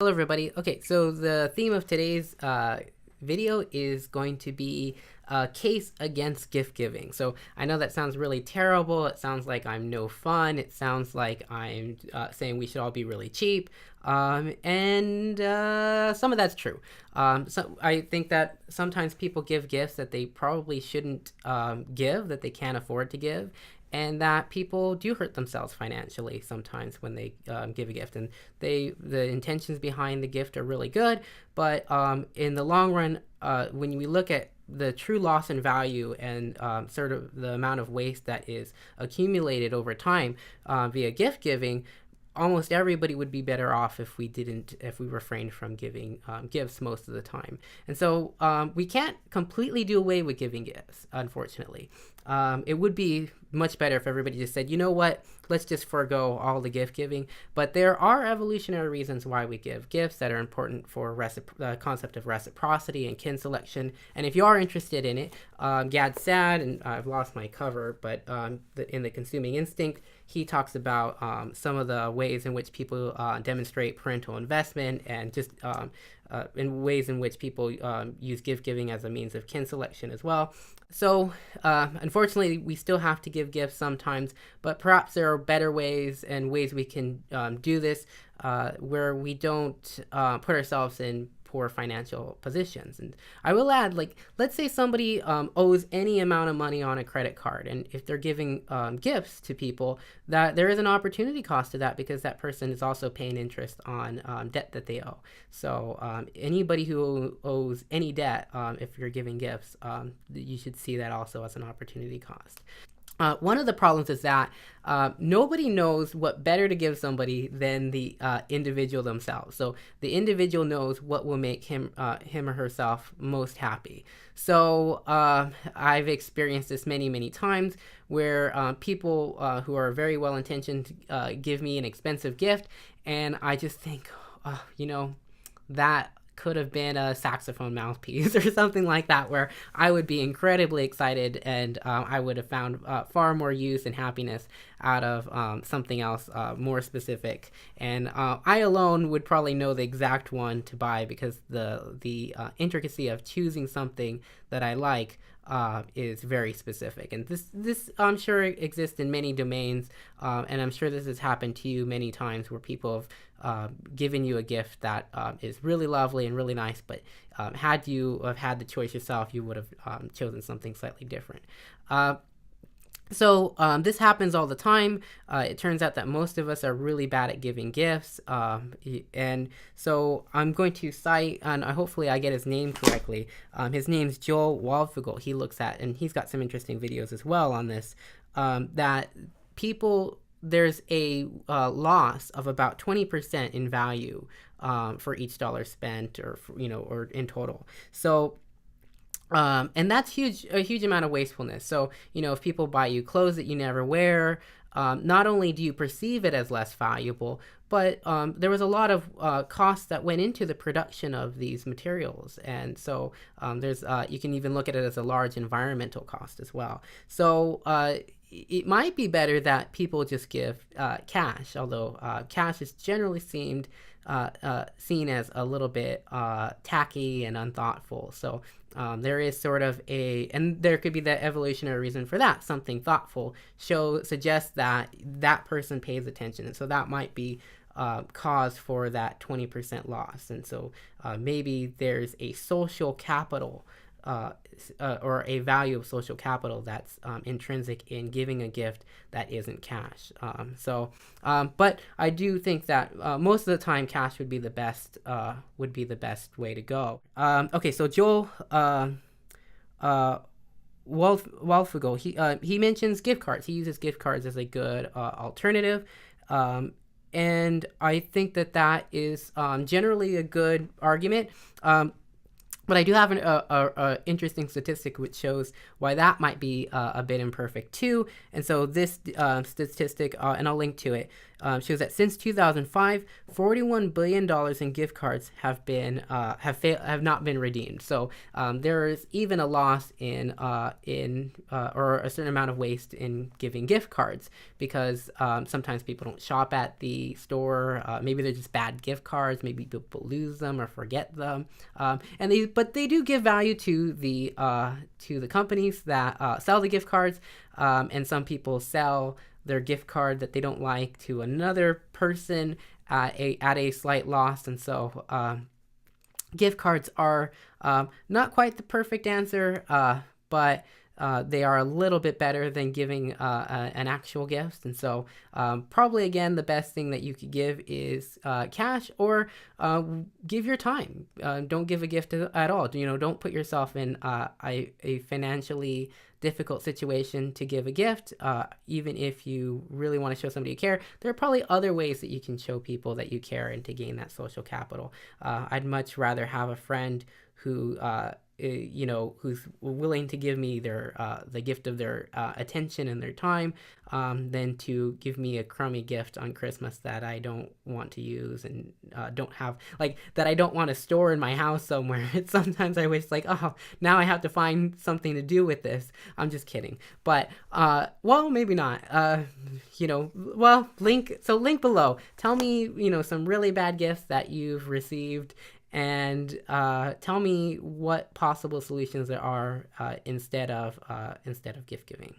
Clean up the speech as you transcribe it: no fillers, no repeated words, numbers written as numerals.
Hello, everybody. Okay, so the theme of today's video is going to be a case against gift giving. So I know that sounds really terrible. It sounds like I'm no fun. It sounds like I'm saying we should all be really cheap. And some of that's true. So I think that sometimes people give gifts that they probably shouldn't give, that they can't afford to give, and that people do hurt themselves financially sometimes when they give a gift, and the intentions behind the gift are really good, but in the long run, when we look at the true loss in value and sort of the amount of waste that is accumulated over time via gift giving, almost everybody would be better off if we refrained from giving gifts most of the time. And so we can't completely do away with giving gifts, unfortunately. It would be much better if everybody just said, you know what, let's just forego all the gift giving. But there are evolutionary reasons why we give gifts that are important for the concept of reciprocity and kin selection. And if you are interested in it, Gad Saad, and I've lost my cover, but in the Consuming Instinct, he talks about some of the ways in which people demonstrate parental investment, and just in ways in which people use gift giving as a means of kin selection as well. So unfortunately, we still have to give gifts sometimes, but perhaps there are better ways and ways we can do this where we don't put ourselves in poor financial positions. And I will add, like, let's say somebody owes any amount of money on a credit card, and if they're giving gifts to people, that there is an opportunity cost to that, because that person is also paying interest on debt that they owe. So anybody who owes any debt, if you're giving gifts, you should see that also as an opportunity cost. One of the problems is that nobody knows what better to give somebody than the individual themselves. So the individual knows what will make him or herself most happy. So I've experienced this many, many times where people who are very well intentioned give me an expensive gift, and I just think, that could have been a saxophone mouthpiece or something like that, where I would be incredibly excited, and I would have found far more use and happiness out of something else more specific. And I alone would probably know the exact one to buy, because the intricacy of choosing something that I like is very specific. And this I'm sure exists in many domains, and I'm sure this has happened to you many times, where people have given you a gift that is really lovely and really nice, but had you have had the choice yourself, you would have chosen something slightly different. So this happens all the time. It turns out that most of us are really bad at giving gifts. And so I'm going to cite, and hopefully I get his name correctly. His name's Joel Waldfogel. He looks at, and he's got some interesting videos as well on this, that there's a loss of about 20% in value for each dollar spent, or in total. So and that's a huge amount of wastefulness. So, if people buy you clothes that you never wear, not only do you perceive it as less valuable, but there was a lot of costs that went into the production of these materials. And so you can even look at it as a large environmental cost as well. So it might be better that people just give cash, although cash is generally seen as a little bit tacky and unthoughtful. So there is sort of and there could be the evolutionary reason for that. Something thoughtful suggests that person pays attention, and so that might be cause for that 20% loss. And so maybe there's a social capital or a value of social capital that's intrinsic in giving a gift that isn't cash. But I do think that most of the time cash would be the best way to go. Okay, so Joel Waldfogel, he mentions gift cards. He uses gift cards as a good alternative. And I think that is generally a good argument. But I do have an interesting statistic which shows why that might be a bit imperfect too. And so this statistic, and I'll link to it, shows that since 2005, $41 billion in gift cards have not been redeemed. So there is even a loss or a certain amount of waste in giving gift cards, because sometimes people don't shop at the store. Maybe they're just bad gift cards. Maybe people lose them or forget them. But they do give value to the companies that sell the gift cards. And some people sell their gift card that they don't like to another person at a slight loss. And so gift cards are not quite the perfect answer, but they are a little bit better than giving an actual gift. And so probably, again, the best thing that you could give is cash, or give your time. Don't give a gift at all. Don't put yourself in a financially difficult situation to give a gift. Even if you really want to show somebody you care, there are probably other ways that you can show people that you care and to gain that social capital. I'd much rather have a friend who who's willing to give me the gift of their attention and their time, than to give me a crummy gift on Christmas that I don't want to use and don't have, that I don't want to store in my house somewhere. Sometimes I wish, oh, now I have to find something to do with this. I'm just kidding. But, well, maybe not. Link below. Tell me, some really bad gifts that you've received, and tell me what possible solutions there are instead of gift giving.